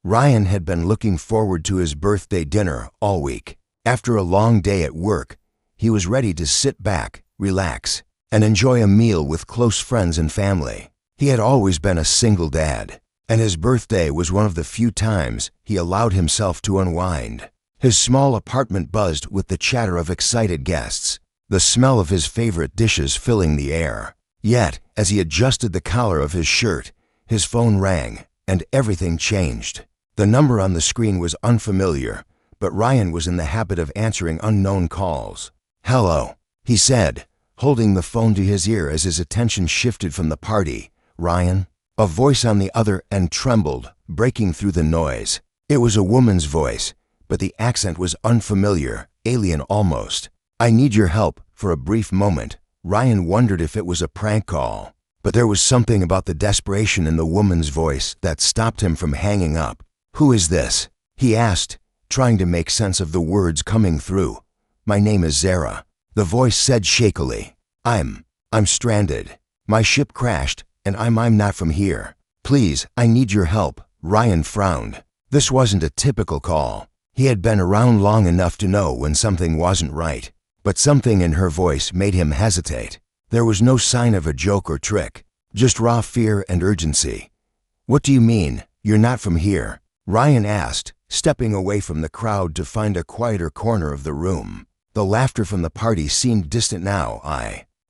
Ryan had been looking forward to his birthday dinner all week. After a long day at work, he was ready to sit back, relax, and enjoy a meal with close friends and family. He had always been a single dad, and his birthday was one of the few times he allowed himself to unwind. His small apartment buzzed with the chatter of excited guests, the smell of his favorite dishes filling the air. Yet, as he adjusted the collar of his shirt, his phone rang, and everything changed. The number on the screen was unfamiliar, but Ryan was in the habit of answering unknown calls. "Hello," he said, holding the phone to his ear as his attention shifted from the party. "Ryan?" A voice on the other end trembled, breaking through the noise. It was a woman's voice, but the accent was unfamiliar, alien almost. "I need your help." For a brief moment, Ryan wondered if it was a prank call, but there was something about the desperation in the woman's voice that stopped him from hanging up. "Who is this?" he asked, trying to make sense of the words coming through. "My name is Zara," the voice said shakily. I'm stranded. My ship crashed, and I'm not from here. Please, I need your help." Ryan frowned. This wasn't a typical call. He had been around long enough to know when something wasn't right, but something in her voice made him hesitate. There was no sign of a joke or trick, just raw fear and urgency. "What do you mean, you're not from here?" Ryan asked, stepping away from the crowd to find a quieter corner of the room. The laughter from the party seemed distant now.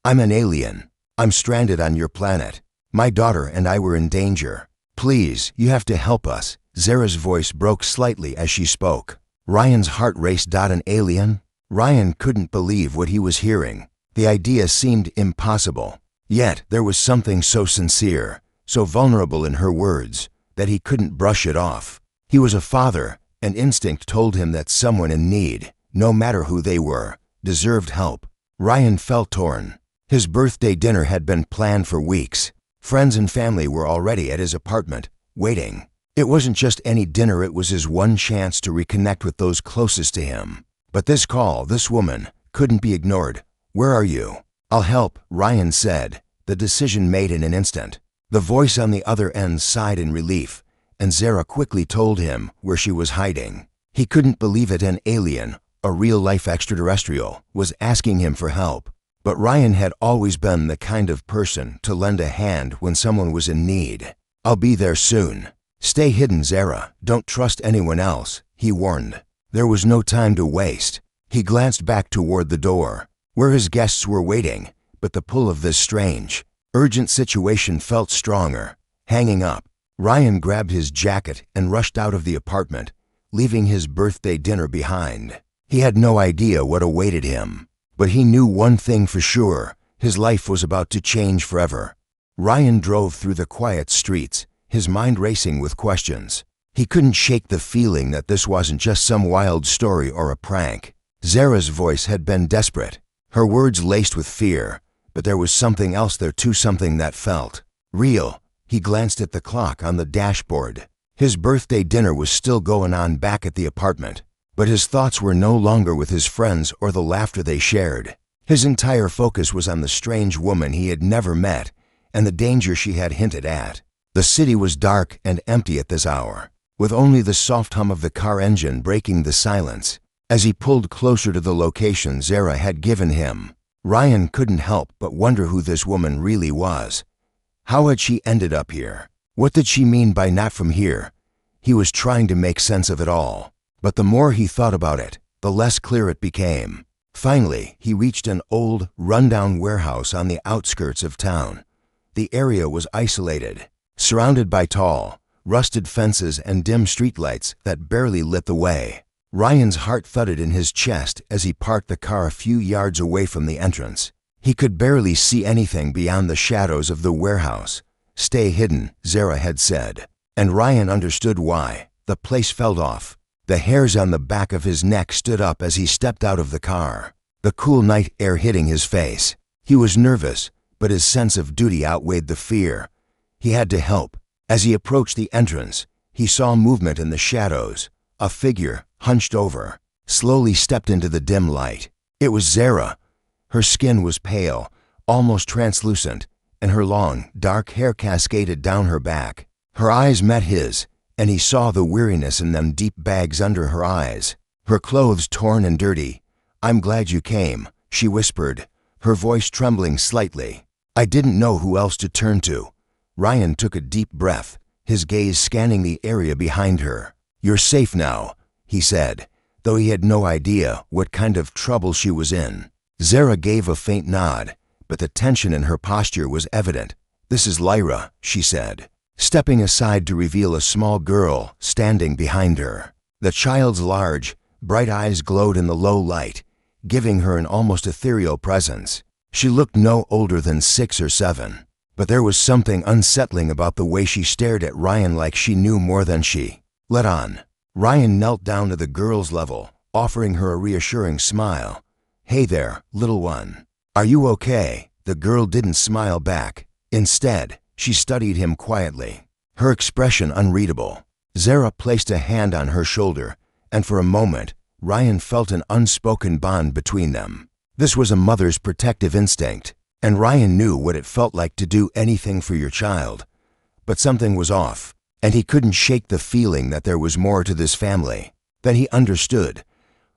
I'm an alien. I'm stranded on your planet. My daughter and I were in danger. Please, you have to help us." Zara's voice broke slightly as she spoke. Ryan's heart raced. An alien? Ryan couldn't believe what he was hearing. The idea seemed impossible. Yet there was something so sincere, so vulnerable in her words, that he couldn't brush it off. He was a father, and instinct told him that someone in need, no matter who they were, deserved help. Ryan felt torn. His birthday dinner had been planned for weeks. Friends and family were already at his apartment, waiting. It wasn't just any dinner, it was his one chance to reconnect with those closest to him. But this call, this woman, couldn't be ignored. "Where are you?" "I'll help," Ryan said, the decision made in an instant. The voice on the other end sighed in relief, and Zara quickly told him where she was hiding. He couldn't believe it. An alien, a real-life extraterrestrial, was asking him for help. But Ryan had always been the kind of person to lend a hand when someone was in need. "I'll be there soon." "Stay hidden, Zara. Don't trust anyone else," he warned. There was no time to waste. He glanced back toward the door, where his guests were waiting, but the pull of this strange, urgent situation felt stronger. Hanging up, Ryan grabbed his jacket and rushed out of the apartment, leaving his birthday dinner behind. He had no idea what awaited him, but he knew one thing for sure: his life was about to change forever. Ryan drove through the quiet streets, his mind racing with questions. He couldn't shake the feeling that this wasn't just some wild story or a prank. Zara's voice had been desperate, her words laced with fear, but there was something else there too, something that felt real. He glanced at the clock on the dashboard. His birthday dinner was still going on back at the apartment, but his thoughts were no longer with his friends or the laughter they shared. His entire focus was on the strange woman he had never met and the danger she had hinted at. The city was dark and empty at this hour, with only the soft hum of the car engine breaking the silence. As he pulled closer to the location Zara had given him, Ryan couldn't help but wonder who this woman really was. How had she ended up here? What did she mean by "not from here"? He was trying to make sense of it all, but the more he thought about it, the less clear it became. Finally, he reached an old, rundown warehouse on the outskirts of town. The area was isolated, surrounded by tall, rusted fences and dim streetlights that barely lit the way. Ryan's heart thudded in his chest as he parked the car a few yards away from the entrance. He could barely see anything beyond the shadows of the warehouse. "Stay hidden," Zara had said, and Ryan understood why. The place felt off. The hairs on the back of his neck stood up as he stepped out of the car, the cool night air hitting his face. He was nervous, but his sense of duty outweighed the fear. He had to help. As he approached the entrance, he saw movement in the shadows. A figure, hunched over, slowly stepped into the dim light. It was Zara. Her skin was pale, almost translucent, and her long, dark hair cascaded down her back. Her eyes met his, and he saw the weariness in them deep bags under her eyes. Her clothes torn and dirty. "I'm glad you came," she whispered, her voice trembling slightly. "I didn't know who else to turn to." Ryan took a deep breath, his gaze scanning the area behind her. "You're safe now," he said, though he had no idea what kind of trouble she was in. Zara gave a faint nod, but the tension in her posture was evident. "This is Lyra," she said, stepping aside to reveal a small girl standing behind her. The child's large, bright eyes glowed in the low light, giving her an almost ethereal presence. She looked no older than 6 or 7, but there was something unsettling about the way she stared at Ryan, like she knew more than she let on. Ryan knelt down to the girl's level, offering her a reassuring smile. "Hey there, little one. Are you okay?" The girl didn't smile back. Instead, she studied him quietly, her expression unreadable. Zara placed a hand on her shoulder, and for a moment, Ryan felt an unspoken bond between them. This was a mother's protective instinct, and Ryan knew what it felt like to do anything for your child. But something was off, and he couldn't shake the feeling that there was more to this family. Then he understood.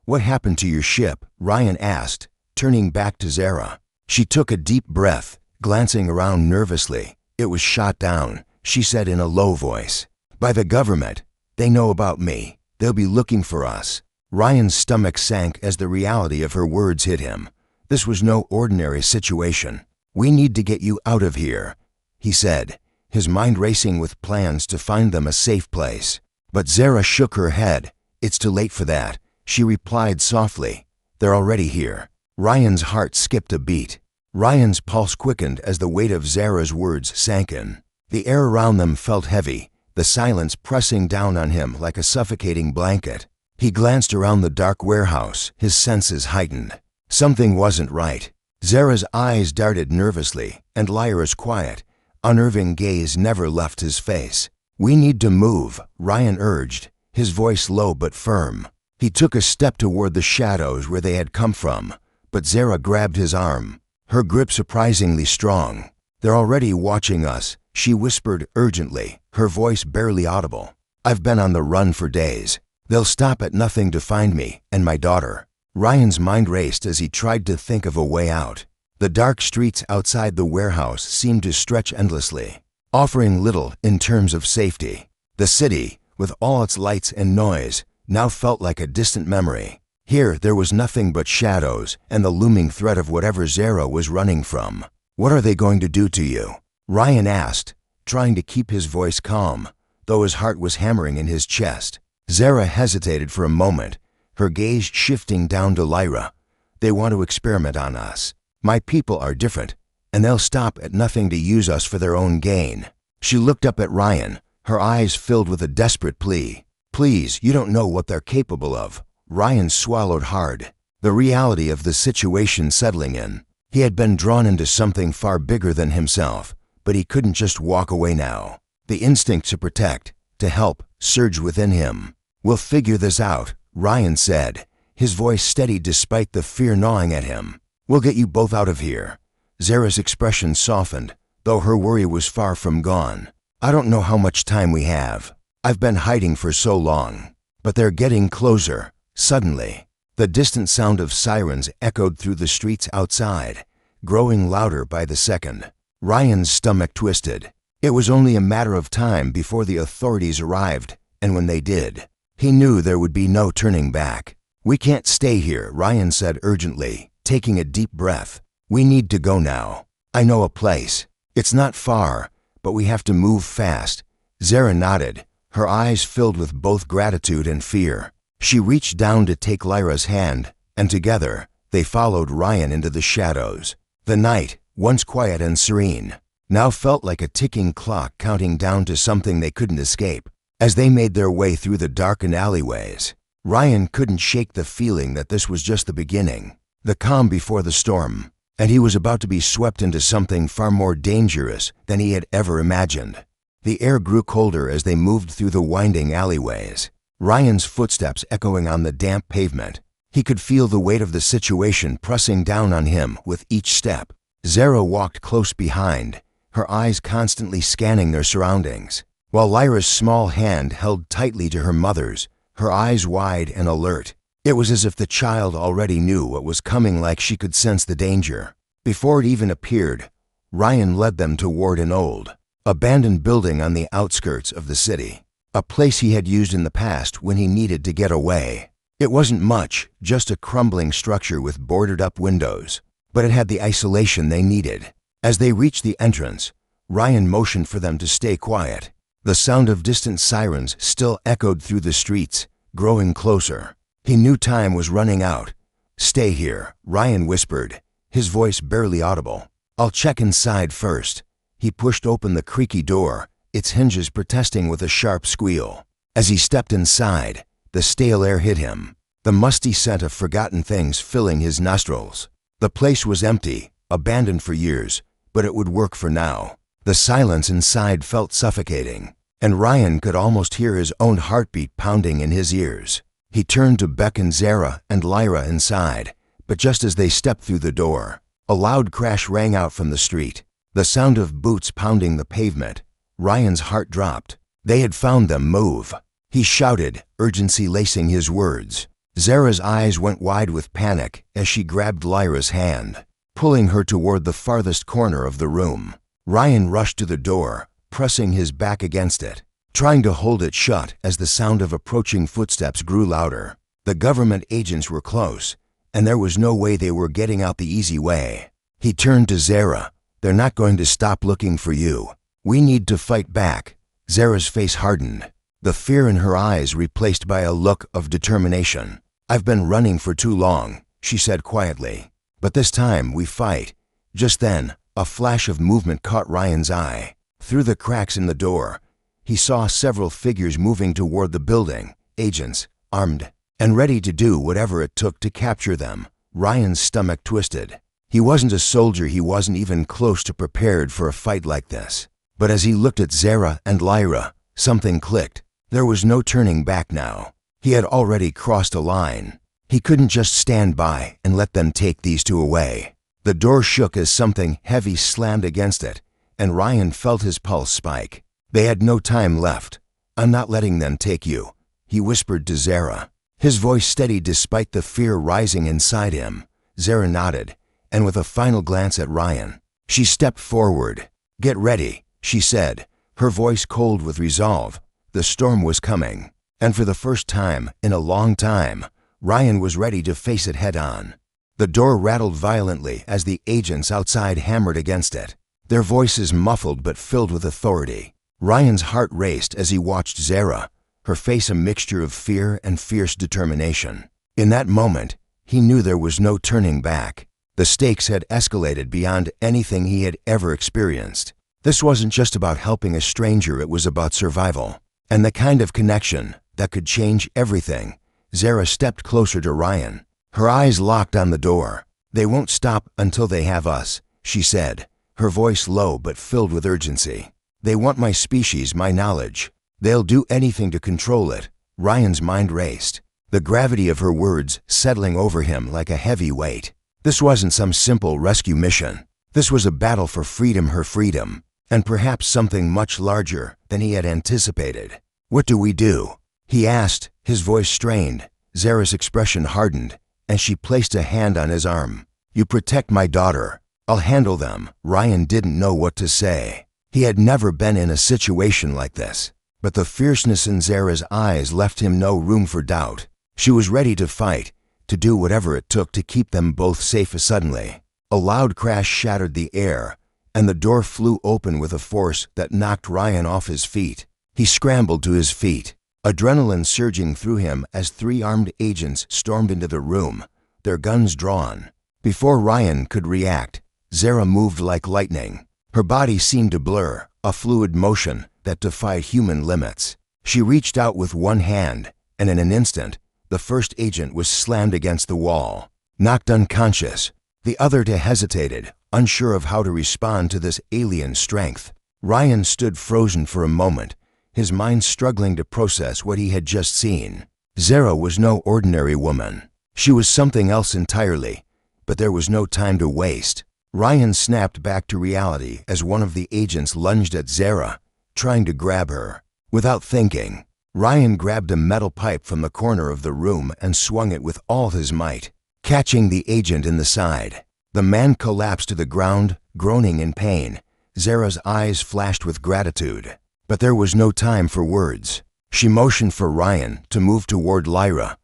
"What happened to your ship?" Ryan asked, turning back to Zara. She took a deep breath, glancing around nervously. "It was shot down," she said in a low voice. "By the government. They know about me. They'll be looking for us." Ryan's stomach sank as the reality of her words hit him. This was no ordinary situation. "We need to get you out of here," he said, his mind racing with plans to find them a safe place. But Zara shook her head. "It's too late for that," she replied softly. "They're already here." Ryan's heart skipped a beat. Ryan's pulse quickened as the weight of Zara's words sank in. The air around them felt heavy, the silence pressing down on him like a suffocating blanket. He glanced around the dark warehouse, his senses heightened. Something wasn't right. Zara's eyes darted nervously, and Lyra's quiet, unnerving gaze never left his face. "We need to move," Ryan urged, his voice low but firm. He took a step toward the shadows where they had come from, but Zara grabbed his arm, her grip surprisingly strong. "They're already watching us," she whispered urgently, her voice barely audible. "I've been on the run for days. They'll stop at nothing to find me and my daughter." Ryan's mind raced as he tried to think of a way out. The dark streets outside the warehouse seemed to stretch endlessly, offering little in terms of safety. The city, with all its lights and noise, now felt like a distant memory. Here there was nothing but shadows and the looming threat of whatever Zara was running from. "What are they going to do to you?" Ryan asked, trying to keep his voice calm, though his heart was hammering in his chest. Zara hesitated for a moment, her gaze shifting down to Lyra. "They want to experiment on us. My people are different, and they'll stop at nothing to use us for their own gain." She looked up at Ryan, her eyes filled with a desperate plea. "Please, you don't know what they're capable of." Ryan swallowed hard, the reality of the situation settling in. He had been drawn into something far bigger than himself, but he couldn't just walk away now. The instinct to protect, to help, surged within him. "We'll figure this out," Ryan said, his voice steady despite the fear gnawing at him. "We'll get you both out of here." Zara's expression softened, though her worry was far from gone. "I don't know how much time we have. I've been hiding for so long." But they're getting closer. Suddenly, the distant sound of sirens echoed through the streets outside, growing louder by the second. Ryan's stomach twisted. It was only a matter of time before the authorities arrived, and when they did, he knew there would be no turning back. "We can't stay here," Ryan said urgently, taking a deep breath. "We need to go now. I know a place. It's not far, but we have to move fast." Zara nodded, her eyes filled with both gratitude and fear. She reached down to take Lyra's hand, and together, they followed Ryan into the shadows. The night, once quiet and serene, now felt like a ticking clock counting down to something they couldn't escape. As they made their way through the darkened alleyways, Ryan couldn't shake the feeling that this was just the beginning, the calm before the storm, and he was about to be swept into something far more dangerous than he had ever imagined. The air grew colder as they moved through the winding alleyways, Ryan's footsteps echoing on the damp pavement. He could feel the weight of the situation pressing down on him with each step. Zara walked close behind, her eyes constantly scanning their surroundings. while Lyra's small hand held tightly to her mother's, her eyes wide and alert. It was as if the child already knew what was coming, like she could sense the danger. Before it even appeared, Ryan led them toward an old, abandoned building on the outskirts of the city, a place he had used in the past when he needed to get away. It wasn't much, just a crumbling structure with boarded-up windows, but it had the isolation they needed. As they reached the entrance, Ryan motioned for them to stay quiet. The sound of distant sirens still echoed through the streets, growing closer. He knew time was running out. "Stay here," Ryan whispered, his voice barely audible. "I'll check inside first." He pushed open the creaky door, its hinges protesting with a sharp squeal. As he stepped inside, the stale air hit him, the musty scent of forgotten things filling his nostrils. The place was empty, abandoned for years, but it would work for now. The silence inside felt suffocating, and Ryan could almost hear his own heartbeat pounding in his ears. He turned to beckon Zara and Lyra inside, but just as they stepped through the door, a loud crash rang out from the street, the sound of boots pounding the pavement. Ryan's heart dropped. They had found them. "Move!" He shouted, urgency lacing his words. Zara's eyes went wide with panic as she grabbed Lyra's hand, pulling her toward the farthest corner of the room. Ryan rushed to the door, pressing his back against it, trying to hold it shut as the sound of approaching footsteps grew louder. The government agents were close, and there was no way they were getting out the easy way. He turned to Zara. "They're not going to stop looking for you. We need to fight back." Zara's face hardened, the fear in her eyes replaced by a look of determination. "I've been running for too long," she said quietly. "But this time we fight." Just then, a flash of movement caught Ryan's eye. Through the cracks in the door, he saw several figures moving toward the building, agents, armed, and ready to do whatever it took to capture them. Ryan's stomach twisted. He wasn't a soldier, he wasn't even close to prepared for a fight like this. But as he looked at Zara and Lyra, something clicked. There was no turning back now. He had already crossed a line. He couldn't just stand by and let them take these two away. The door shook as something heavy slammed against it, and Ryan felt his pulse spike. They had no time left. "I'm not letting them take you," he whispered to Zara, his voice steady despite the fear rising inside him. Zara nodded, and with a final glance at Ryan, she stepped forward. "Get ready," she said, her voice cold with resolve. The storm was coming, and for the first time in a long time, Ryan was ready to face it head-on. The door rattled violently as the agents outside hammered against it, their voices muffled but filled with authority. Ryan's heart raced as he watched Zara, her face a mixture of fear and fierce determination. In that moment, he knew there was no turning back. The stakes had escalated beyond anything he had ever experienced. This wasn't just about helping a stranger, it was about survival, and the kind of connection that could change everything. Zara stepped closer to Ryan, her eyes locked on the door. "They won't stop until they have us," she said, her voice low but filled with urgency. "They want my species, my knowledge. They'll do anything to control it." Ryan's mind raced, the gravity of her words settling over him like a heavy weight. This wasn't some simple rescue mission. This was a battle for freedom, her freedom, and perhaps something much larger than he had anticipated. "What do we do?" he asked, his voice strained. Zara's expression hardened, and she placed a hand on his arm. "You protect my daughter. I'll handle them." Ryan didn't know what to say. He had never been in a situation like this, but the fierceness in Zara's eyes left him no room for doubt. She was ready to fight, to do whatever it took to keep them both safe. Suddenly, a loud crash shattered the air, and the door flew open with a force that knocked Ryan off his feet. He scrambled to his feet, adrenaline surging through him as three armed agents stormed into the room, their guns drawn. Before Ryan could react, Zara moved like lightning. Her body seemed to blur, a fluid motion that defied human limits. She reached out with one hand, and in an instant, the first agent was slammed against the wall, knocked unconscious. The other two hesitated, unsure of how to respond to this alien strength. Ryan stood frozen for a moment, his mind struggling to process what he had just seen. Zara was no ordinary woman. She was something else entirely, but there was no time to waste. Ryan snapped back to reality as one of the agents lunged at Zara, trying to grab her. Without thinking, Ryan grabbed a metal pipe from the corner of the room and swung it with all his might, catching the agent in the side. The man collapsed to the ground, groaning in pain. Zara's eyes flashed with gratitude, but there was no time for words. She motioned for Ryan to move toward Lyra,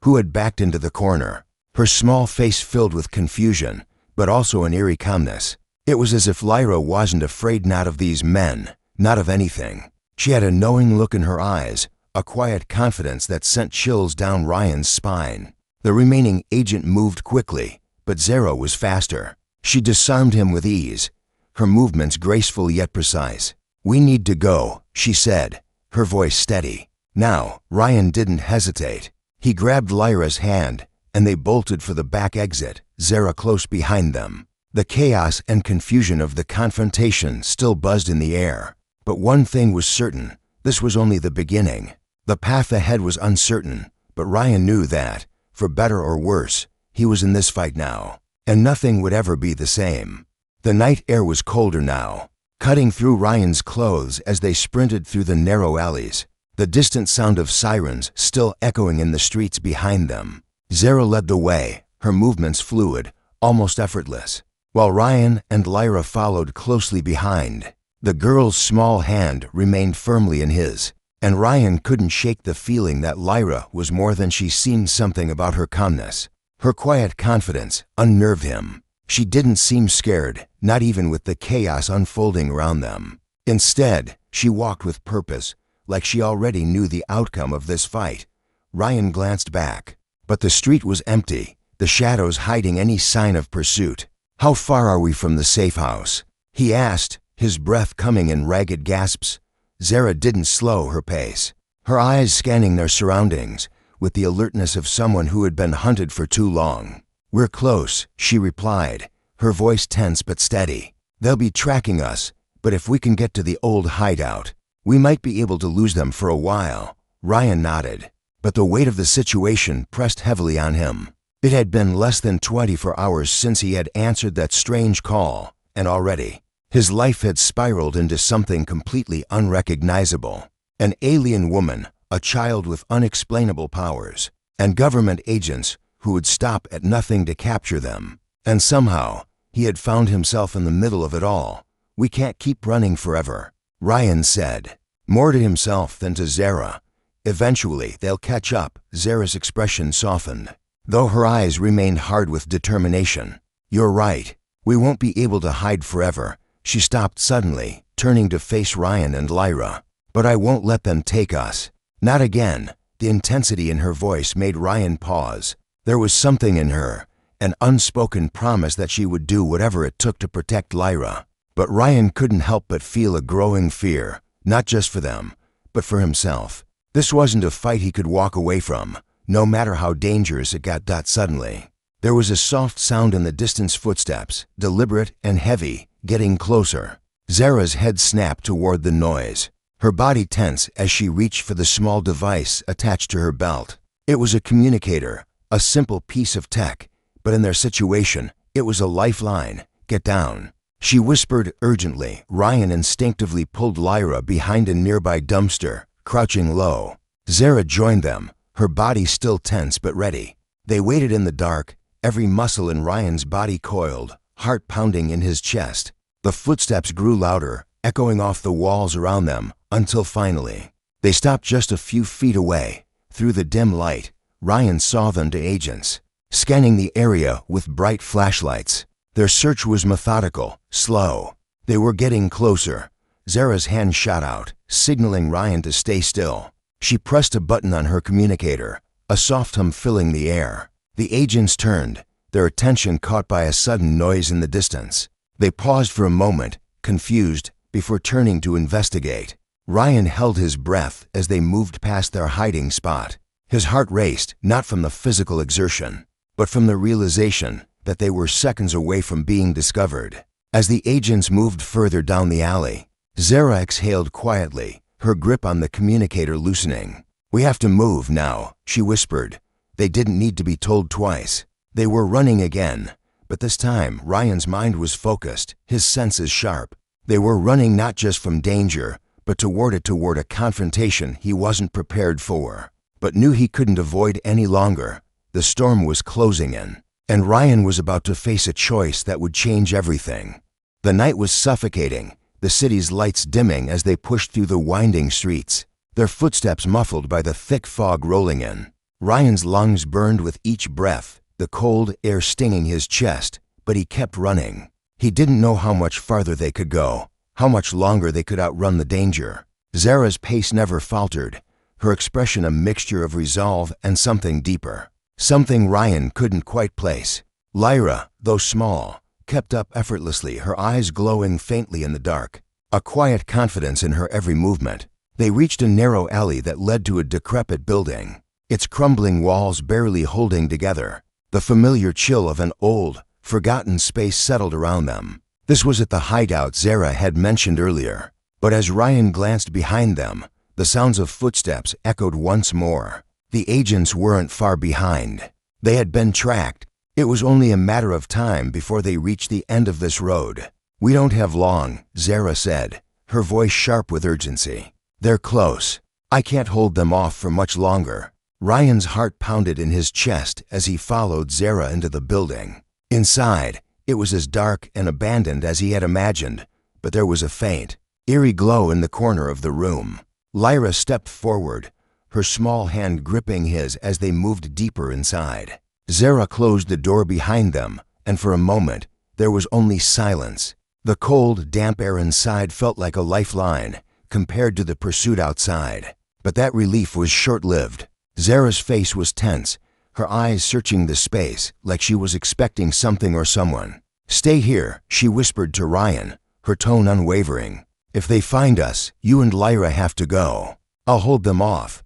who had backed into the corner, her small face filled with confusion, but also an eerie calmness. It was as if Lyra wasn't afraid, not of these men, not of anything. She had a knowing look in her eyes, a quiet confidence that sent chills down Ryan's spine. The remaining agent moved quickly, but Zara was faster. She disarmed him with ease, her movements graceful yet precise. "We need to go," she said, her voice steady. Now, Ryan didn't hesitate. He grabbed Lyra's hand, and they bolted for the back exit, Zara close behind them. The chaos and confusion of the confrontation still buzzed in the air. But one thing was certain, this was only the beginning. The path ahead was uncertain, but Ryan knew that, for better or worse, he was in this fight now, and nothing would ever be the same. The night air was colder now, cutting through Ryan's clothes as they sprinted through the narrow alleys, the distant sound of sirens still echoing in the streets behind them. Zara led the way, her movements fluid, almost effortless, while Ryan and Lyra followed closely behind. The girl's small hand remained firmly in his, and Ryan couldn't shake the feeling that Lyra was more than she seemed. Something about her calmness, her quiet confidence, unnerved him. She didn't seem scared, not even with the chaos unfolding around them. Instead, she walked with purpose, like she already knew the outcome of this fight. Ryan glanced back, but the street was empty, the shadows hiding any sign of pursuit. "How far are we from the safe house?" he asked, his breath coming in ragged gasps. Zara didn't slow her pace, her eyes scanning their surroundings with the alertness of someone who had been hunted for too long. "We're close," she replied, her voice tense but steady. "They'll be tracking us, but if we can get to the old hideout, we might be able to lose them for a while." Ryan nodded, but the weight of the situation pressed heavily on him. It had been less than 24 hours since he had answered that strange call, and already, his life had spiraled into something completely unrecognizable. An alien woman, a child with unexplainable powers, and government agents who would stop at nothing to capture them. And somehow, he had found himself in the middle of it all. "We can't keep running forever," Ryan said, more to himself than to Zara. "Eventually, they'll catch up." Zara's expression softened, though her eyes remained hard with determination. "You're right. We won't be able to hide forever." She stopped suddenly, turning to face Ryan and Lyra. "But I won't let them take us." Not again. The intensity in her voice made Ryan pause. There was something in her, an unspoken promise that she would do whatever it took to protect Lyra. But Ryan couldn't help but feel a growing fear, not just for them, but for himself. This wasn't a fight he could walk away from, no matter how dangerous it got. Suddenly, there was a soft sound in the distance, footsteps, deliberate and heavy, getting closer. Zara's head snapped toward the noise, her body tense as she reached for the small device attached to her belt. It was a communicator, a simple piece of tech, but in their situation, it was a lifeline. "Get down," she whispered urgently. Ryan instinctively pulled Lyra behind a nearby dumpster, crouching low. Zara joined them, her body still tense but ready. They waited in the dark, every muscle in Ryan's body coiled, heart pounding in his chest. The footsteps grew louder, echoing off the walls around them, until finally, they stopped just a few feet away. Through the dim light, Ryan saw them, the agents, scanning the area with bright flashlights. Their search was methodical, slow. They were getting closer. Zara's hand shot out, signaling Ryan to stay still. She pressed a button on her communicator, a soft hum filling the air. The agents turned, their attention caught by a sudden noise in the distance. They paused for a moment, confused, before turning to investigate. Ryan held his breath as they moved past their hiding spot. His heart raced, not from the physical exertion, but from the realization that they were seconds away from being discovered. As the agents moved further down the alley, Zara exhaled quietly, her grip on the communicator loosening. "We have to move now," she whispered. They didn't need to be told twice. They were running again, but this time Ryan's mind was focused, his senses sharp. They were running not just from danger, but toward a confrontation he wasn't prepared for, but knew he couldn't avoid any longer. The storm was closing in, and Ryan was about to face a choice that would change everything. The night was suffocating, the city's lights dimming as they pushed through the winding streets, their footsteps muffled by the thick fog rolling in. Ryan's lungs burned with each breath, the cold air stinging his chest, but he kept running. He didn't know how much farther they could go, how much longer they could outrun the danger. Zara's pace never faltered, her expression a mixture of resolve and something deeper, something Ryan couldn't quite place. Lyra, though small, kept up effortlessly, her eyes glowing faintly in the dark, a quiet confidence in her every movement. They reached a narrow alley that led to a decrepit building, its crumbling walls barely holding together. The familiar chill of an old, forgotten space settled around them. This was at the hideout Zara had mentioned earlier, but as Ryan glanced behind them, the sounds of footsteps echoed once more. The agents weren't far behind. They had been tracked. It was only a matter of time before they reached the end of this road. "We don't have long," Zara said, her voice sharp with urgency. "They're close. I can't hold them off for much longer." Ryan's heart pounded in his chest as he followed Zara into the building. Inside, it was as dark and abandoned as he had imagined, but there was a faint, eerie glow in the corner of the room. Lyra stepped forward, her small hand gripping his as they moved deeper inside. Zara closed the door behind them, and for a moment, there was only silence. The cold, damp air inside felt like a lifeline compared to the pursuit outside. But that relief was short-lived. Zara's face was tense, her eyes searching the space like she was expecting something or someone. "Stay here," she whispered to Ryan, her tone unwavering. "If they find us, you and Lyra have to go. I'll hold them off."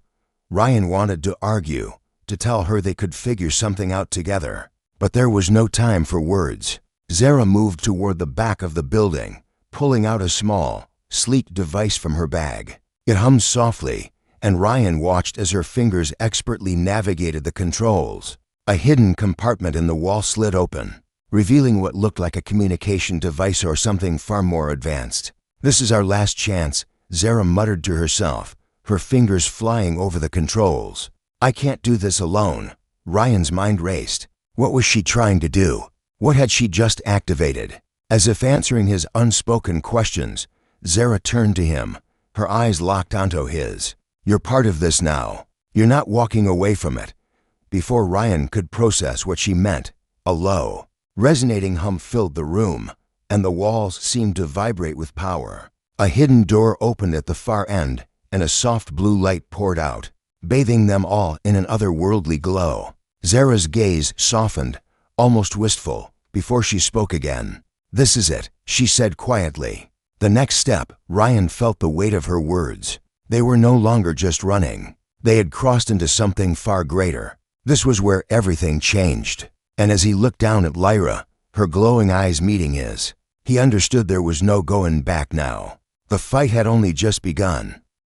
Ryan wanted to argue, to tell her they could figure something out together, but there was no time for words. Zara moved toward the back of the building, pulling out a small, sleek device from her bag. It hummed softly, and Ryan watched as her fingers expertly navigated the controls. A hidden compartment in the wall slid open, revealing what looked like a communication device or something far more advanced. "This is our last chance," Zara muttered to herself, her fingers flying over the controls. "I can't do this alone." Ryan's mind raced. What was she trying to do? What had she just activated? As if answering his unspoken questions, Zara turned to him, her eyes locked onto his. "You're part of this now. You're not walking away from it." Before Ryan could process what she meant, a low, resonating hum filled the room, and the walls seemed to vibrate with power. A hidden door opened at the far end, and a soft blue light poured out, bathing them all in an otherworldly glow. Zara's gaze softened, almost wistful, before she spoke again. "This is it," she said quietly. The next step, Ryan felt the weight of her words. They were no longer just running. They had crossed into something far greater. This was where everything changed. And as he looked down at Lyra, her glowing eyes meeting his, he understood there was no going back now. The fight had only just begun.